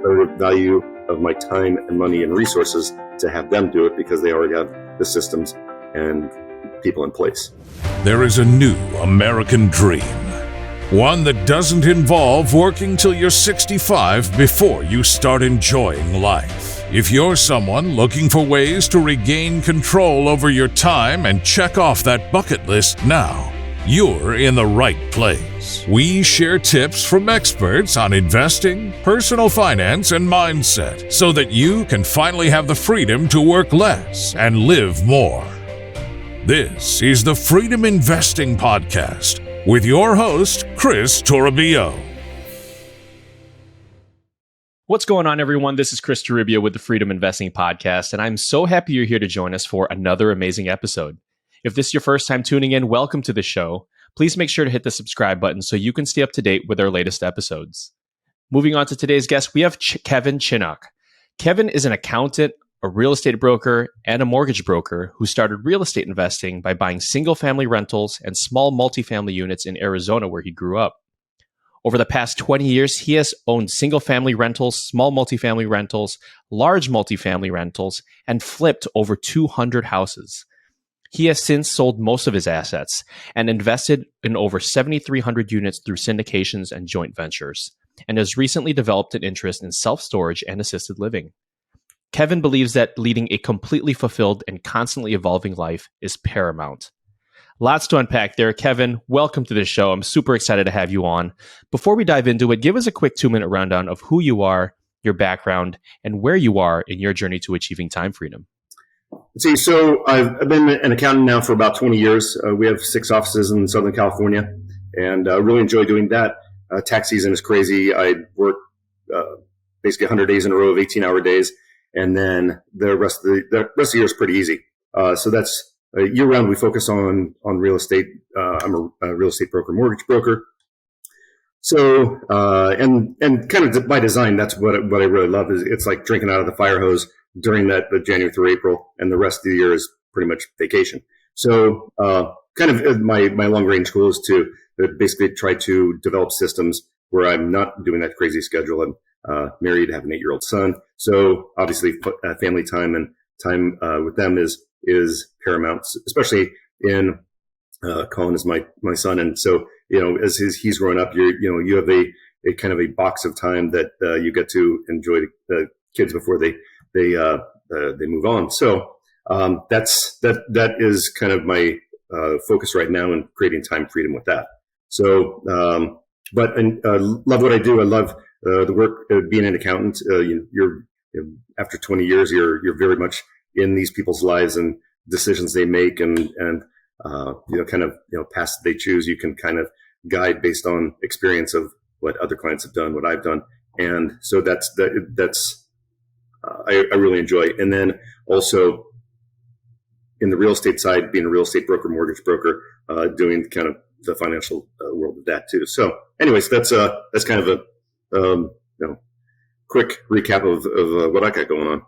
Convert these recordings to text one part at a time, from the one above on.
the value of my time and money and resources to have them do it because they already have the systems and people in place. There is a new American dream. One that doesn't involve working till you're 65 before you start enjoying life. If you're someone looking for ways to regain control over your time and check off that bucket list now, you're in the right place. We share tips from experts on investing, personal finance, and mindset so that you can finally have the freedom to work less and live more. This is the Freedom Investing Podcast with your host, Kris Toribio. What's going on, everyone? This is Kris Toribio with the Freedom Investing Podcast, and I'm so happy you're here to join us for another amazing episode. If this is your first time tuning in, welcome to the show. Please make sure to hit the subscribe button so you can stay up to date with our latest episodes. Moving on to today's guest, we have Kevin Chinnock. Kevin is an accountant, a real estate broker, and a mortgage broker who started real estate investing by buying single-family rentals and small multifamily units in Arizona where he grew up. Over the past 20 years, he has owned single-family rentals, small multifamily rentals, large multifamily rentals, and flipped over 200 houses. He has since sold most of his assets and invested in over 7,300 units through syndications and joint ventures, and has recently developed an interest in self-storage and assisted living. Kevin believes that leading a completely fulfilled and constantly evolving life is paramount. Lots to unpack there. Kevin, welcome to the show. I'm super excited to have you on. Before we dive into it, give us a quick 2-minute rundown of who you are, your background, and where you are in your journey to achieving time freedom. See, so I've been an accountant now for about 20 years. We have 6 offices in Southern California, and I really enjoy doing that. Tax season is crazy. I work basically 100 days in a row of 18-hour days, and then the rest of the year is pretty easy. So that's year-round. We focus on real estate. I'm a real estate broker, mortgage broker. So and kind of by design, that's what I really love. Is it's like drinking out of the fire hose during the January through April, and the rest of the year is pretty much vacation. So kind of my long-range goal is to basically try to develop systems where I'm not doing that crazy schedule. I'm married, have an 8-year-old son. So obviously family time and time with them is paramount, especially in Colin is my son. And so, as he's growing up, you have a kind of a box of time that you get to enjoy the kids before they move on. So that is kind of my focus right now in creating time freedom with that. So, but love what I do. I love the work of being an accountant. You're after 20 years, you're very much in these people's lives and decisions they make, and paths they choose. You can kind of guide based on experience of what other clients have done, what I've done, and so that's I really enjoy. And then also in the real estate side, being a real estate broker, mortgage broker, doing kind of the financial world of that too. So anyways, that's kind of a quick recap of what I got going on.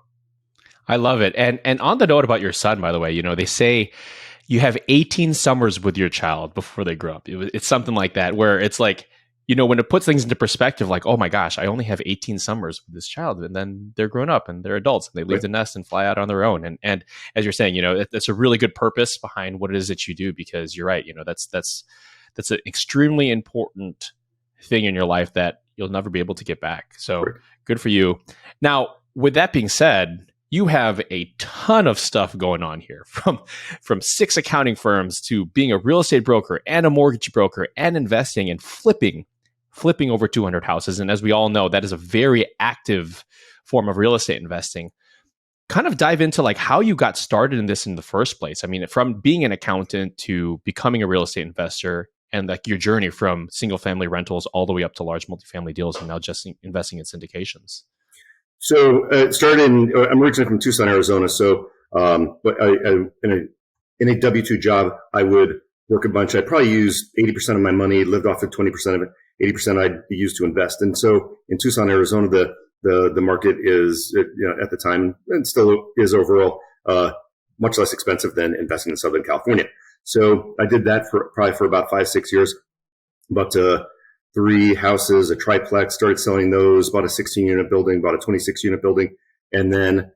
I love it. And on the note about your son, by the way, they say you have 18 summers with your child before they grow up. It's something like that, where it's like, when it puts things into perspective, like, oh my gosh, I only have 18 summers with this child, and then they're grown up and they're adults and they leave the nest and fly out on their own. And as you're saying, that's a really good purpose behind what it is that you do, because you're right. That's an extremely important thing in your life that you'll never be able to get back. So good for you. Now, with that being said, you have a ton of stuff going on here, from 6 accounting firms to being a real estate broker and a mortgage broker and investing and flipping over 200 houses. And as we all know, that is a very active form of real estate investing. Kind of dive into like how you got started in this in the first place. I mean, from being an accountant to becoming a real estate investor, and like your journey from single family rentals all the way up to large multifamily deals, and now just investing in syndications. So it started I'm originally from Tucson, Arizona. So, but in a W-2 job, I would work a bunch. I'd probably use 80% of my money, lived off of 20% of it. 80% I'd use to invest. And so in Tucson, Arizona, the market is, at the time, and still is overall, much less expensive than investing in Southern California. So I did that for about 5-6 years. But the 3 houses, a triplex, started selling those, bought a 16-unit building, bought a 26-unit building, and then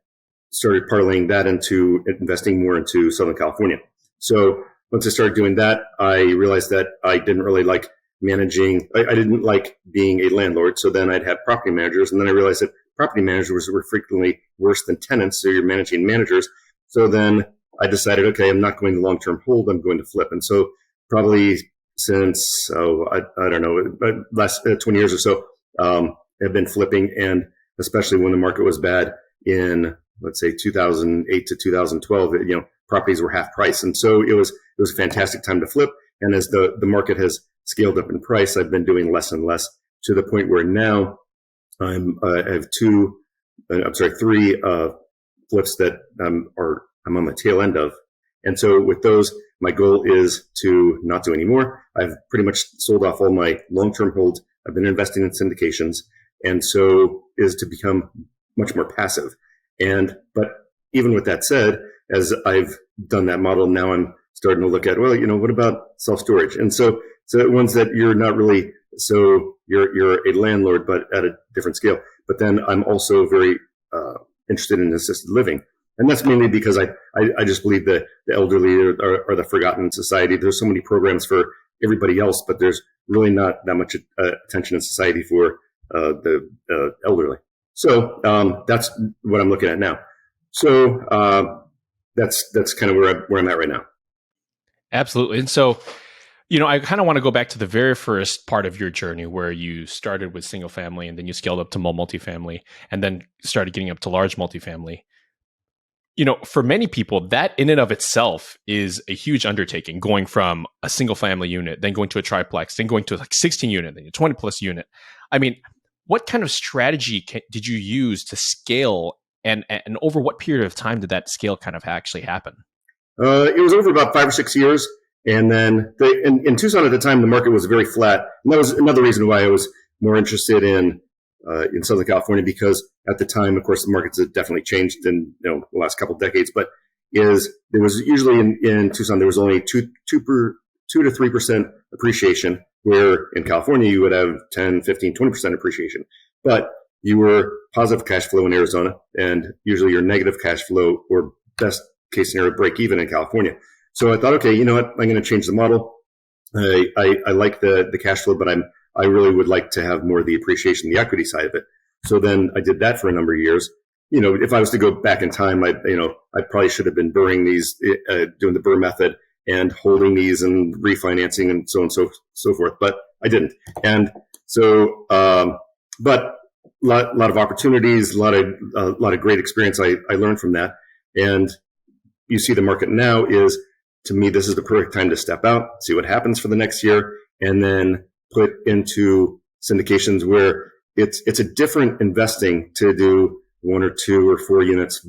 started parlaying that into investing more into Southern California. So once I started doing that, I realized that I didn't really like managing. I didn't like being a landlord. So then I'd have property managers. And then I realized that property managers were frequently worse than tenants. So you're managing managers. So then I decided, okay, I'm not going to long-term hold. I'm going to flip. And so probably since, I don't know, last 20 years or so, I've been flipping. And especially when the market was bad in, let's say 2008 to 2012, properties were half price. And so it was a fantastic time to flip. And as the market has scaled up in price, I've been doing less and less to the point where now I have 3 flips that I'm on the tail end of. And so with those, my goal is to not do any more. I've pretty much sold off all my long-term holds. I've been investing in syndications. And so is to become much more passive. But even with that said, as I've done that model, now I'm starting to look at, well, what about self-storage? And so ones that you're not really, so you're a landlord, but at a different scale. But then I'm also very interested in assisted living. And that's mainly because I just believe that the elderly are the forgotten society. There's so many programs for everybody else, but there's really not that much attention in society for the elderly. So that's what I'm looking at now. So that's kind of where I'm at right now. Absolutely. And so, I kind of want to go back to the very first part of your journey where you started with single family and then you scaled up to multifamily and then started getting up to large multifamily. For many people, that in and of itself is a huge undertaking, going from a single family unit, then going to a triplex, then going to like 16 unit, then a 20 plus unit. I mean, what kind of strategy did you use to scale and over what period of time did that scale kind of actually happen? It was over about 5 or 6 years. And then in Tucson at the time, the market was very flat. And that was another reason why I was more interested in Southern California, because at the time, of course, the markets had definitely changed in the last couple of decades. But there was usually in Tucson, there was only 2 to 3% appreciation, where in California, you would have 10, 15, 20% appreciation. But you were positive cash flow in Arizona, and usually your negative cash flow or best case scenario break even in California. So I thought, okay, you know what? I'm going to change the model. I like the cash flow, but I really would like to have more of the appreciation, the equity side of it. So then I did that for a number of years. If I was to go back in time, I probably should have been burring these, doing the burr method and holding these and refinancing and so on and so forth. But I didn't. And so, but a lot of opportunities, a lot of great experience I learned from that. And you see the market now is, to me, this is the perfect time to step out, see what happens for the next year, and then put into syndications where it's a different investing to do 1 or 2 or 4 units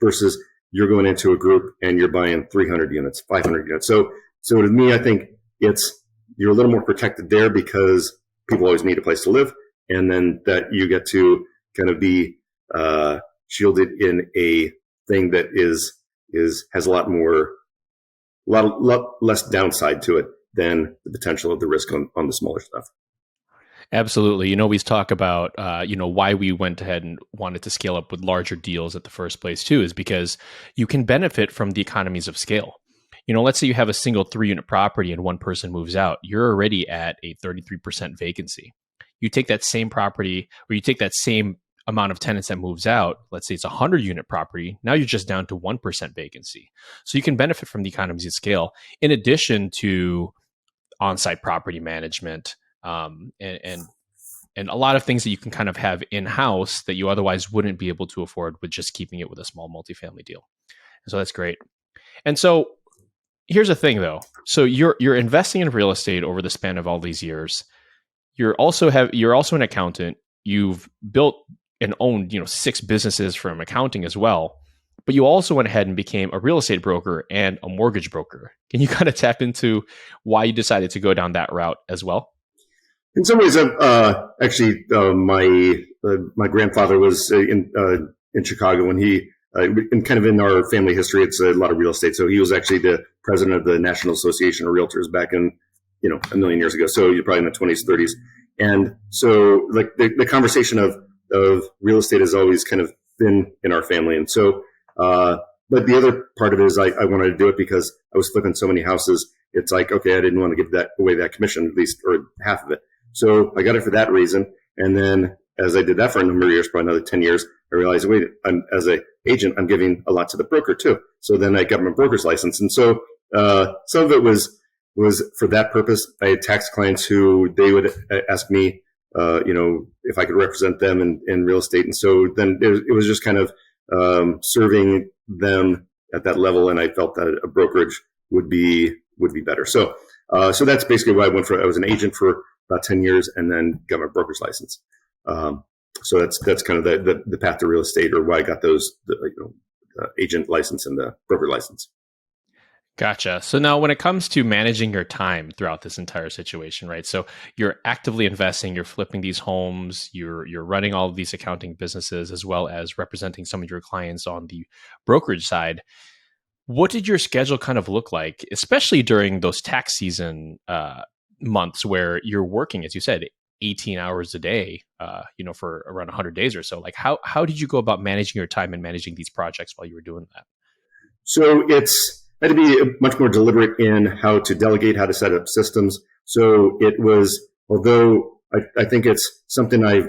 versus you're going into a group and you're buying 300 units, 500 units. So to me, I think you're a little more protected there because people always need a place to live, and then that you get to kind of be shielded in a thing that has a lot less downside to it than the potential of the risk on the smaller stuff. Absolutely. We talk about, why we went ahead and wanted to scale up with larger deals at the first place too, is because you can benefit from the economies of scale. Let's say you have a single 3-unit property and one person moves out, you're already at a 33% vacancy. You take that same property, or you take that same amount of tenants that moves out, let's say it's a 100-unit property, now you're just down to 1% vacancy. So you can benefit from the economies of scale, in addition to on-site property management, and a lot of things that you can kind of have in-house that you otherwise wouldn't be able to afford with just keeping it with a small multifamily deal. And so that's great. And so here's the thing though. So you're investing in real estate over the span of all these years. You're also an accountant. You've built and owned, 6 businesses from accounting as well. But you also went ahead and became a real estate broker and a mortgage broker. Can you kind of tap into why you decided to go down that route as well? In some ways, actually, my grandfather was in Chicago when and kind of in our family history, it's a lot of real estate. So he was actually the president of the National Association of Realtors back in, a million years ago. So you're probably in the 20s, 30s. And so like the conversation of real estate has always kind of been in our family. And so, but the other part of it is I wanted to do it because I was flipping so many houses. It's like, okay, I didn't want to give that commission, at least, or half of it. So I got it for that reason. And then as I did that for a number of years, probably another 10 years, I realized, wait, as an agent, I'm giving a lot to the broker too. So then I got my broker's license. And so some of it was for that purpose. I had tax clients who they would ask me, if I could represent them in real estate. And so then it was just kind of serving them at that level. And I felt that a brokerage would be better. So that's basically why I was an agent for about 10 years and then got my broker's license. So that's kind of the path to real estate, or why I got the agent license and the broker license. Gotcha. So now when it comes to managing your time throughout this entire situation, right? So you're actively investing, you're flipping these homes, you're running all of these accounting businesses, as well as representing some of your clients on the brokerage side. What did your schedule kind of look like, especially during those tax season months where you're working, as you said, 18 hours a day, for around 100 days or so? Like how did you go about managing your time and managing these projects while you were doing that? So I had to be much more deliberate in how to delegate, how to set up systems. So it was, although I think it's something I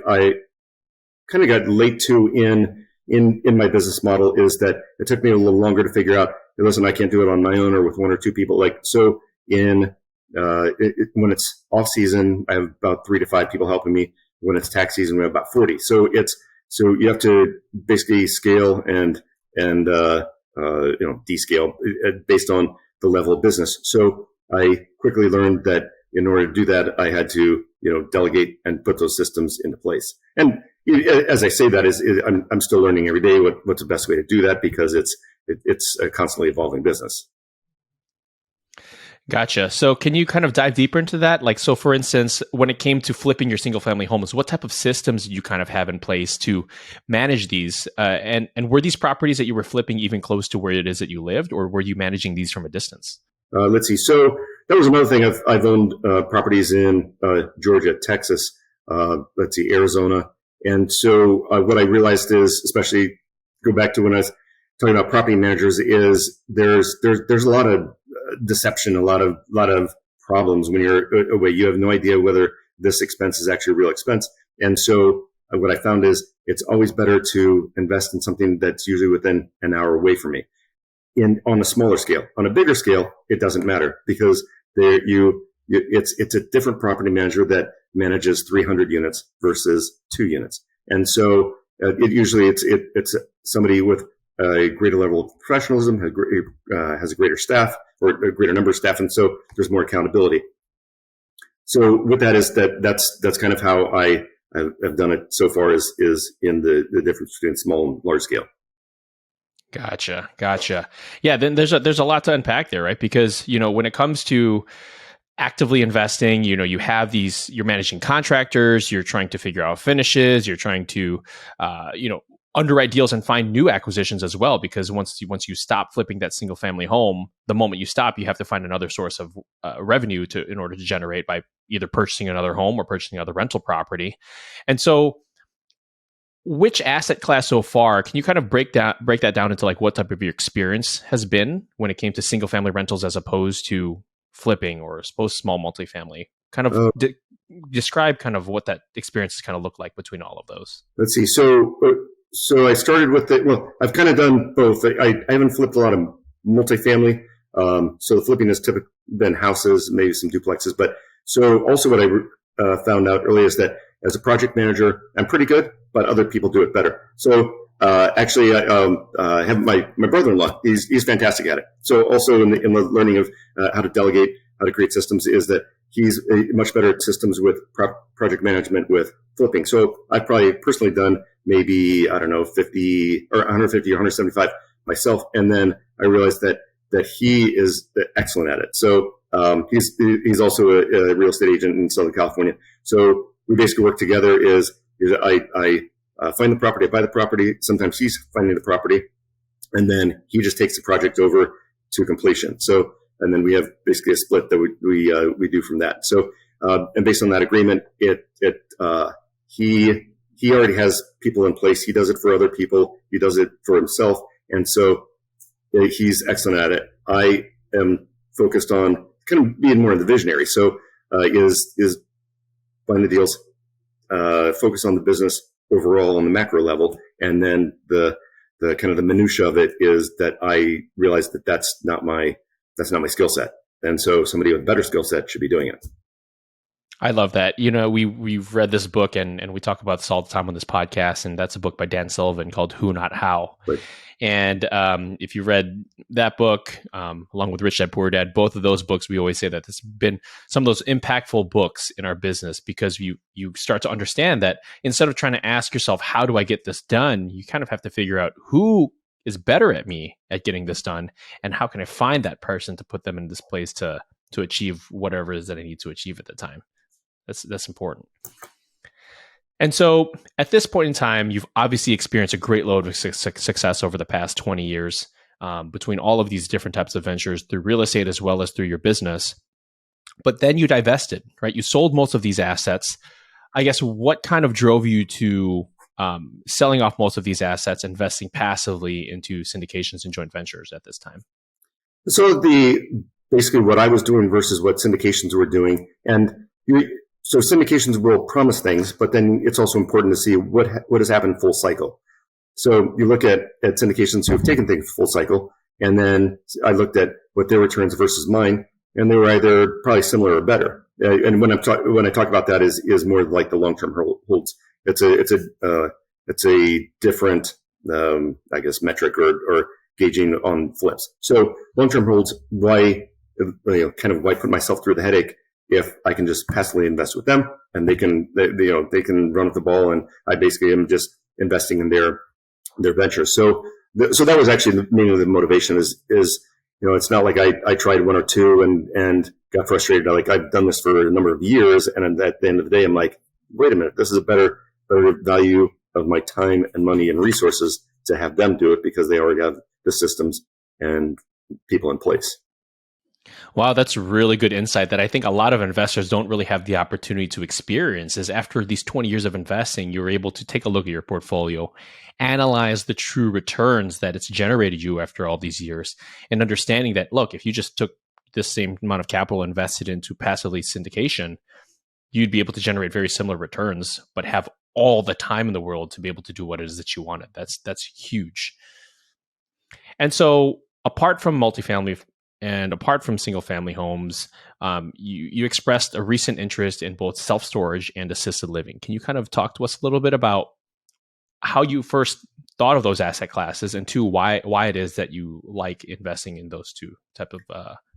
kind of got late to in my business model, is that it took me a little longer to figure out, hey, listen, I can't do it on my own or with one or two people. Like, so when it's off season, I have about 3 to 5 people helping me. When it's tax season, we have about 40. So you have to basically scale and descale based on the level of business. So I quickly learned that in order to do that, I had to, delegate and put those systems into place. And as I say that, I'm still learning every day what's the best way to do that, because it's a constantly evolving business. Gotcha. So can you kind of dive deeper into that? Like, so for instance, when it came to flipping your single family homes, what type of systems did you kind of have in place to manage these? And were these properties that you were flipping even close to where it is that you lived, or were you managing these from a distance? Let's see. So that was another thing. I've owned properties in Georgia, Texas, Arizona. And so what I realized is, especially go back to when I was talking about property managers, is there's a lot of deception, a lot of problems when you're away. You have no idea whether this expense is actually a real expense. And so what I found is it's always better to invest in something that's usually within an hour away from me. On a smaller scale. On a bigger scale, it doesn't matter, because it's a different property manager that manages 300 units versus 2 units. And so it's somebody with a greater level of professionalism, has a greater staff, or a greater number of staff, and so there's more accountability. So with that is that's kind of how I've done it so far, is in the difference between small and large scale. Gotcha. Yeah, then there's a lot to unpack there, right? Because, when it comes to actively investing, you have you're managing contractors, you're trying to figure out finishes, you're trying to, underwrite deals and find new acquisitions as well. Because once you stop flipping that single family home, the moment you stop, you have to find another source of revenue in order to generate by either purchasing another home or purchasing another rental property. And so, which asset class so far, can you kind of break that down into like what type of your experience has been when it came to single family rentals as opposed to flipping or small multifamily? Kind of describe kind of what that experience has kind of looked like between all of those. Let's see. So I started with I've kind of done both. I haven't flipped a lot of multifamily. So the flipping has typically been houses, maybe some duplexes. But so also what I found out early is that as a project manager, I'm pretty good, but other people do it better. So actually, I have my brother-in-law. He's fantastic at it. So also in the learning of how to delegate, how to create systems, is that he's much better at systems with project management with flipping. So I've probably personally done maybe 50 or 150 or 175 myself, and then I realized that he is excellent at it. So he's also a real estate agent in Southern California. So we basically work together. I find the property, I buy the property. Sometimes he's finding the property, and then he just takes the project over to completion. So, and then we have basically a split that we do from that. So And based on that agreement, he already has people in place. He does it for other people. He does it for himself. And so he's excellent at it. I am focused on kind of being more in the visionary. So is find the deals, focus on the business overall on the macro level, and then the kind of the minutia of it is that I realize that that's not my skill set, and so somebody with a better skill set should be doing it. I love that. You know, we've read this book and we talk about this all the time on this podcast, and that's a book by Dan Sullivan called Who Not How. Right. And if you read that book, along with Rich Dad Poor Dad, both of those books, we always say that it's been some of those impactful books in our business, because you start to understand that instead of trying to ask yourself, how do I get this done? You kind of have to figure out who is better at me at getting this done, and how can I find that person to put them in this place to achieve whatever it is that I need to achieve at the time. That's important. And so at this point in time, you've obviously experienced a great load of success over the past 20 years between all of these different types of ventures through real estate as well as through your business. But then you divested, right? You sold most of these assets. I guess what kind of drove you to selling off most of these assets, investing passively into syndications and joint ventures at this time? So basically what I was doing versus what syndications were doing. So syndications will promise things, but then it's also important to see what has happened full cycle. So you look at syndications who have taken things full cycle, and then I looked at what their returns versus mine, and they were either probably similar or better. And when I talk about that is more like the long-term holds. It's a different I guess metric or gauging on flips. So long-term holds, why put myself through the headache if I can just passively invest with them, and they can run with the ball, and I basically am just investing in their ventures. So that was actually mainly the motivation is it's not like I tried one or two and got frustrated. Like, I've done this for a number of years, and at the end of the day, I'm like, wait a minute, this is a better value of my time and money and resources to have them do it, because they already have the systems and people in place. Wow, that's really good insight that I think a lot of investors don't really have the opportunity to experience. Is after these 20 years of investing, you're able to take a look at your portfolio, analyze the true returns that it's generated you after all these years, and understanding that, look, if you just took this same amount of capital invested into passively syndication, you'd be able to generate very similar returns, but have all the time in the world to be able to do what it is that you wanted. That's huge. And so apart from multifamily and apart from single family homes, you expressed a recent interest in both self-storage and assisted living. Can you kind of talk to us a little bit about how you first thought of those asset classes, and two, why it is that you like investing in those two type of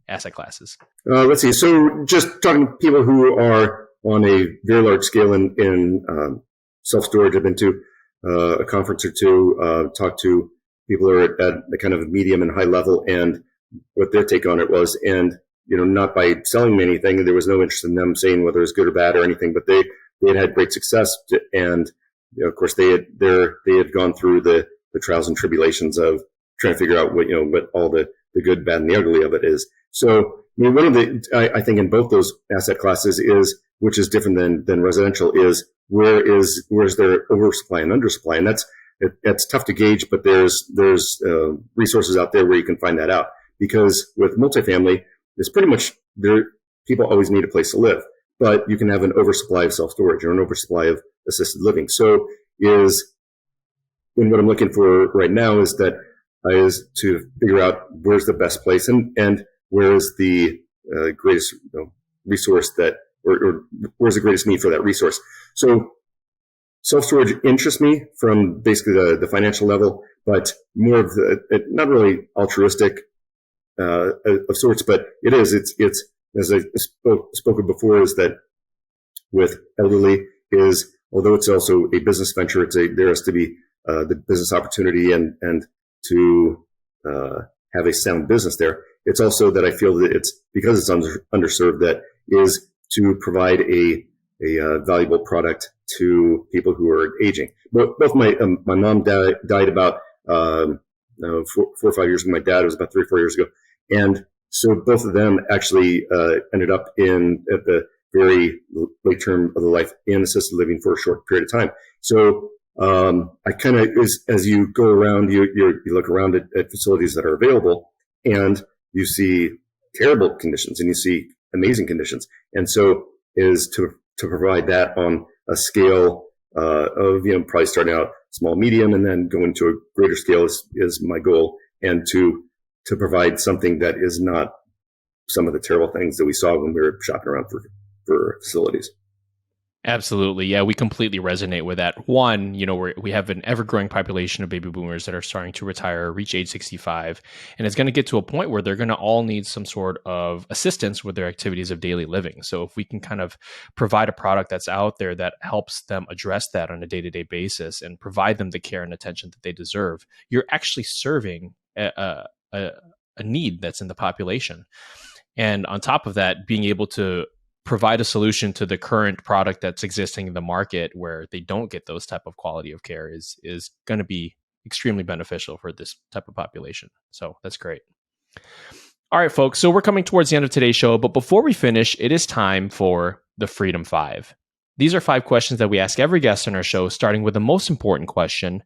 asset classes? Let's see. So just talking to people who are on a very large scale in self-storage, I've been to a conference or two, talked to people who are at the kind of medium and high level, and what their take on it was. And, not by selling me anything, there was no interest in them saying whether it was good or bad or anything, but they had great success. And, of course, they had gone through the trials and tribulations of trying to figure out what all the good, bad, and the ugly of it is. So, one of I think in both those asset classes is, which is different than residential, is where's their oversupply and undersupply. And that's tough to gauge, but there's resources out there where you can find that out. Because with multifamily, it's pretty much people always need a place to live, but you can have an oversupply of self-storage or an oversupply of assisted living. So what I'm looking for right now is to figure out where's the best place and where is the greatest resource or where's the greatest need for that resource. So self-storage interests me from basically the financial level, but more of not really altruistic of sorts, but it's as I spoken before, is that with elderly is, although it's also a business venture, there has to be the business opportunity and to have a sound business there. It's also that I feel that it's because it's underserved, that is to provide a valuable product to people who are aging. Both my mom died about 4 or 5 years ago. My dad was about 3 or 4 years ago. And so both of them actually ended up at the very late term of the life in assisted living for a short period of time. So I kind of, as you go around, you look around at facilities that are available, and you see terrible conditions and you see amazing conditions. And so is to provide that on a scale of, probably starting out small, medium, and then going to a greater scale is my goal. And to provide something that is not some of the terrible things that we saw when we were shopping around for facilities. Absolutely. Yeah, we completely resonate with that. One, we have an ever-growing population of baby boomers that are starting to retire, reach age 65, and it's going to get to a point where they're going to all need some sort of assistance with their activities of daily living. So if we can kind of provide a product that's out there that helps them address that on a day-to-day basis and provide them the care and attention that they deserve, you're actually serving a need that's in the population. And on top of that, being able to provide a solution to the current product that's existing in the market where they don't get those type of quality of care is going to be extremely beneficial for this type of population. So that's great. All right, folks. So we're coming towards the end of today's show, but before we finish, it is time for the Freedom 5. These are 5 questions that we ask every guest on our show, starting with the most important question.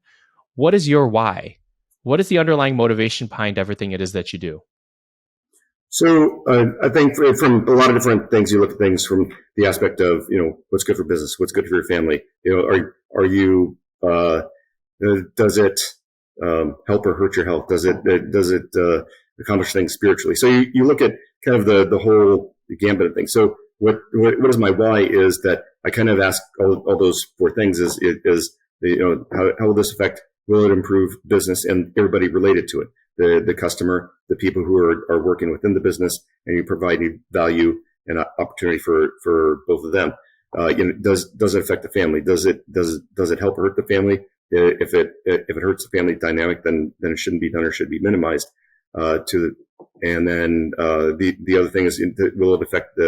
What is your why? What is the underlying motivation behind everything it is that you do? So I think from a lot of different things, you look at things from the aspect of, what's good for business, what's good for your family. Are you, does it help or hurt your health? Does it accomplish things spiritually? So you look at kind of the whole gambit of things. So what is my why is that I kind of ask all those 4 things is how will this affect, will it improve business and everybody related to it? The customer, the people who are working within the business, and you provide value and opportunity for both of them. Does it affect the family? Does it help or hurt the family? If it hurts the family dynamic, then it shouldn't be done or should be minimized. And then the other thing is, will it affect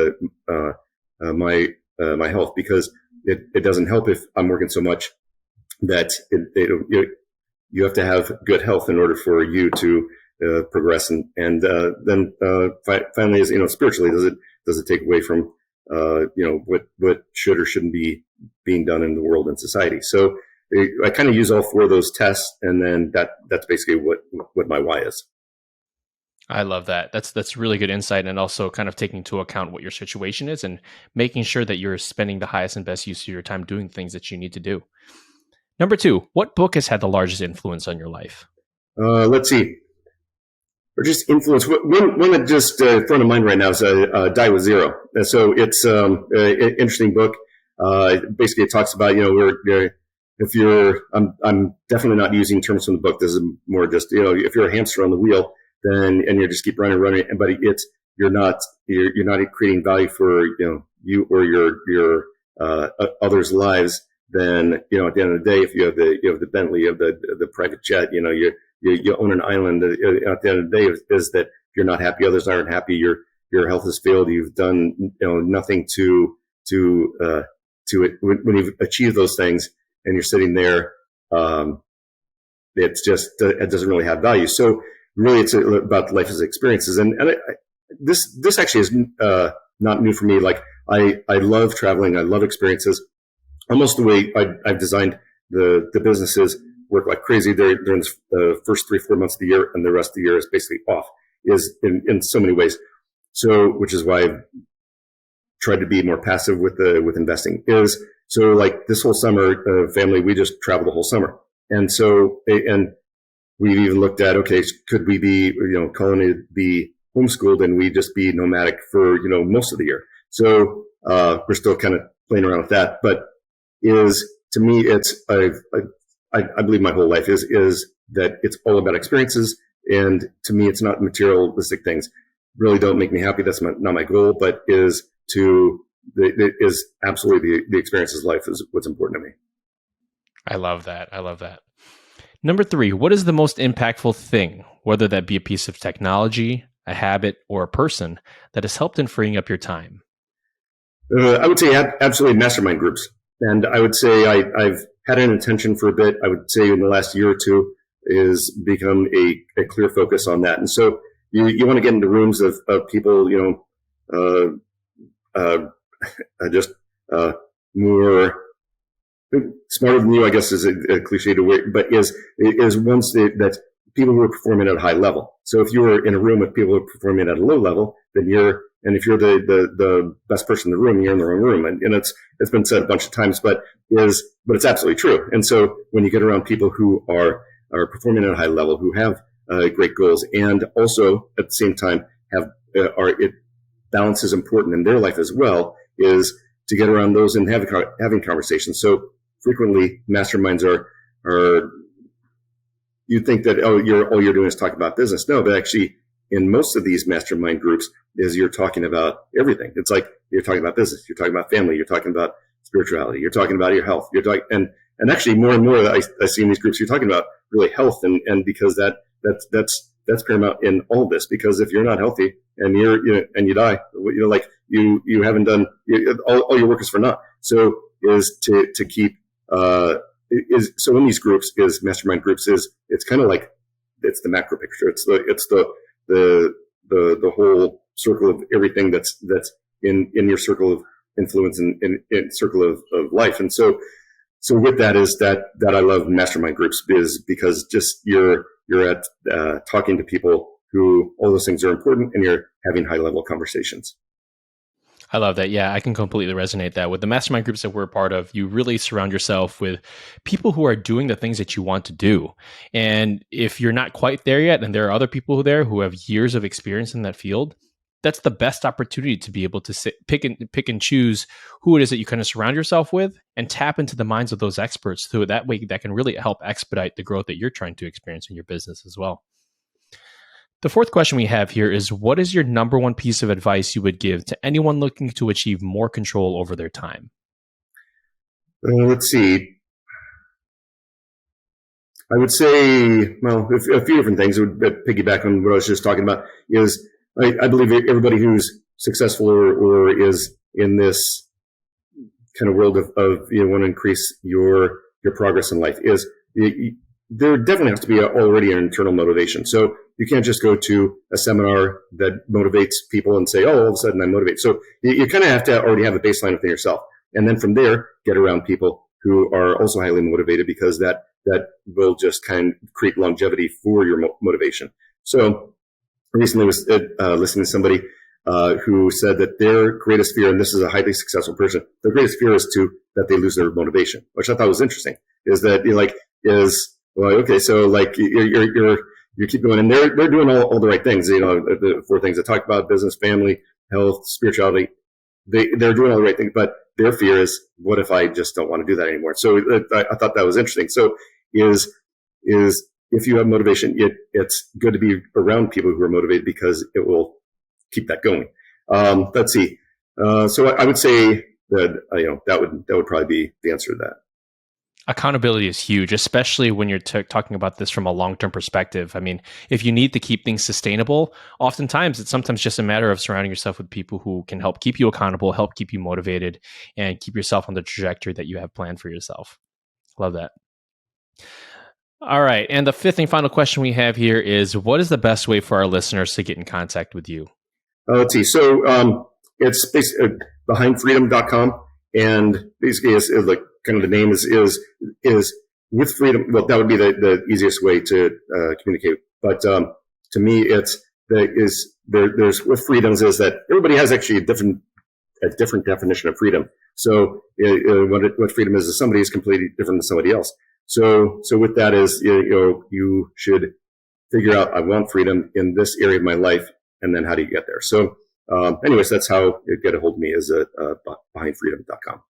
my health? Because it doesn't help if I'm working so much that you have to have good health in order for you to progress, and then finally, is spiritually, does it take away from what should or shouldn't be being done in the world and society? So I kind of use all 4 of those tests, and then that's basically what my why is. I love that. That's really good insight, and also kind of taking into account what your situation is and making sure that you're spending the highest and best use of your time doing things that you need to do. Number 2, what book has had the largest influence on your life? Let's see. Or just influence. One that just front of mind right now is Die with Zero. And so it's an interesting book. Basically, it talks about, I'm definitely not using terms from the book. This is more just, if you're a hamster on the wheel, then, and you just keep running, but you're not creating value for, you or your others' lives. Then, at the end of the day, if you have the Bentley, you have the private jet, you own an island. At the end of the day, is that you're not happy, others aren't happy. Your health has failed. You've done nothing to it. When you've achieved those things and you're sitting there, it doesn't really have value. So really, it's about life as experiences. And this actually is not new for me. Like I love traveling. I love experiences. Almost the way I've designed the businesses work like crazy during the first 3-4 months of the year, and the rest of the year is basically off, is in so many ways. So, which is why I've tried to be more passive with investing. Is so like this whole summer, family, we just traveled the whole summer, and we even looked at, okay, could we be calling it be homeschooled and we just be nomadic for most of the year? So we're still kind of playing around with that, but to me, it's I believe my whole life is that it's all about experiences, and to me, it's not materialistic things. Really don't make me happy. That's not my goal, but is absolutely the experiences of life is what's important to me. I love that. Number 3, what is the most impactful thing, whether that be a piece of technology, a habit, or a person, that has helped in freeing up your time? I would say absolutely mastermind groups. And I would say I've had an intention for a bit. I would say in the last year or 2 is become a clear focus on that. And so you want to get into rooms of people, just more smarter than you, I guess is a cliche to wear, but is ones that people who are performing at a high level. So if you were in a room with people who are performing at a low level, then if you're the best person in the room, you're in the wrong room. And it's been said a bunch of times, but it's absolutely true. And so when you get around people who are performing at a high level, who have great goals, and also at the same time balance is important in their life as well, is to get around those and having conversations. So frequently masterminds are you think that, all you're doing is talking about business. No, but actually in most of these mastermind groups is you're talking about everything. It's like you're talking about business, you're talking about family, you're talking about spirituality, you're talking about your health, and actually more and more I see in these groups, you're talking about really health, and because that's paramount in all of this, because if you're not healthy and you die, like you haven't done, all your work is for naught. So is to keep, so in these groups, is mastermind groups, it's kind of like, it's the macro picture. It's the whole circle of everything that's in your circle of influence and in circle of life. And so with that is that I love mastermind groups, is because just you're at talking to people who all those things are important, and you're having high level conversations. I love that. Yeah, I can completely resonate that. With the mastermind groups that we're a part of, you really surround yourself with people who are doing the things that you want to do. And if you're not quite there yet, and there are other people there who have years of experience in that field, that's the best opportunity to be able to pick and choose who it is that you kind of surround yourself with, and tap into the minds of those experts. So that way that can really help expedite the growth that you're trying to experience in your business as well. The fourth question we have here is, what is your number one piece of advice you would give to anyone looking to achieve more control over their time? Let's see. I would say, well, a few different things. It would piggyback on what I was just talking about. Is I believe everybody who's successful or is in this kind of world of want to increase your progress in life, is there definitely has to be already an internal motivation. So you can't just go to a seminar that motivates people and say, oh, all of a sudden I'm motivated. So you kind of have to already have a baseline within yourself. And then from there, get around people who are also highly motivated, because that will just kind of create longevity for your motivation. So I recently was listening to somebody who said that their greatest fear, and this is a highly successful person, their greatest fear is that they lose their motivation, which I thought was interesting. Is that okay, so like you keep going, and they're doing all the right things. The four things I talked about: business, family, health, spirituality. They're doing all the right things, but their fear is, what if I just don't want to do that anymore? So I thought that was interesting. So is if you have motivation, it's good to be around people who are motivated, because it will keep that going. Let's see. So I would say that that would probably be the answer to that. Accountability is huge, especially when you're talking about this from a long-term perspective. I mean, if you need to keep things sustainable, oftentimes it's sometimes just a matter of surrounding yourself with people who can help keep you accountable, help keep you motivated, and keep yourself on the trajectory that you have planned for yourself. Love that. All right. And the fifth and final question we have here is, what is the best way for our listeners to get in contact with you? Let's see. So it's basically behindfreedom.com, and basically is like, kind of the name is with freedom. Well, that would be the easiest way to communicate. But to me, there's with freedoms is that everybody has actually a different definition of freedom. So what freedom is to somebody is completely different than somebody else. So with that is you should figure out, I want freedom in this area of my life, and then how do you get there? So anyways, that's how you get a hold of me, is at behindfreedom.com.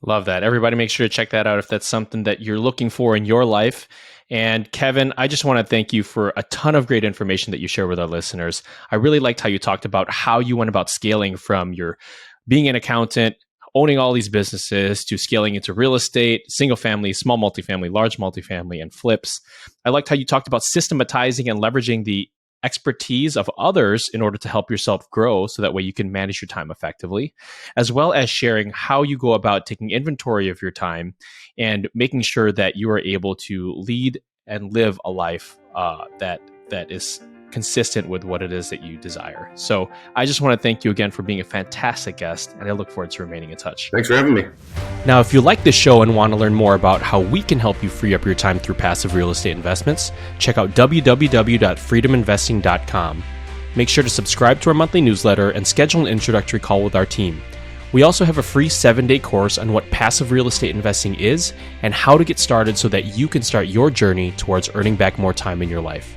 Love that. Everybody make sure to check that out if that's something that you're looking for in your life. And Kevin, I just want to thank you for a ton of great information that you share with our listeners. I really liked how you talked about how you went about scaling from your being an accountant, owning all these businesses, to scaling into real estate, single family, small multifamily, large multifamily, and flips. I liked how you talked about systematizing and leveraging the expertise of others in order to help yourself grow, so that way you can manage your time effectively, as well as sharing how you go about taking inventory of your time and making sure that you are able to lead and live a life that is consistent with what it is that you desire. So I just want to thank you again for being a fantastic guest, and I look forward to remaining in touch. Thanks for having me. Now, if you like this show and want to learn more about how we can help you free up your time through passive real estate investments, check out www.freedominvesting.com. Make sure to subscribe to our monthly newsletter and schedule an introductory call with our team. We also have a free 7-day course on what passive real estate investing is and how to get started so that you can start your journey towards earning back more time in your life.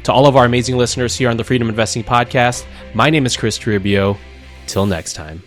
To all of our amazing listeners here on the Freedom Investing Podcast, my name is Kris Toribio. Till next time.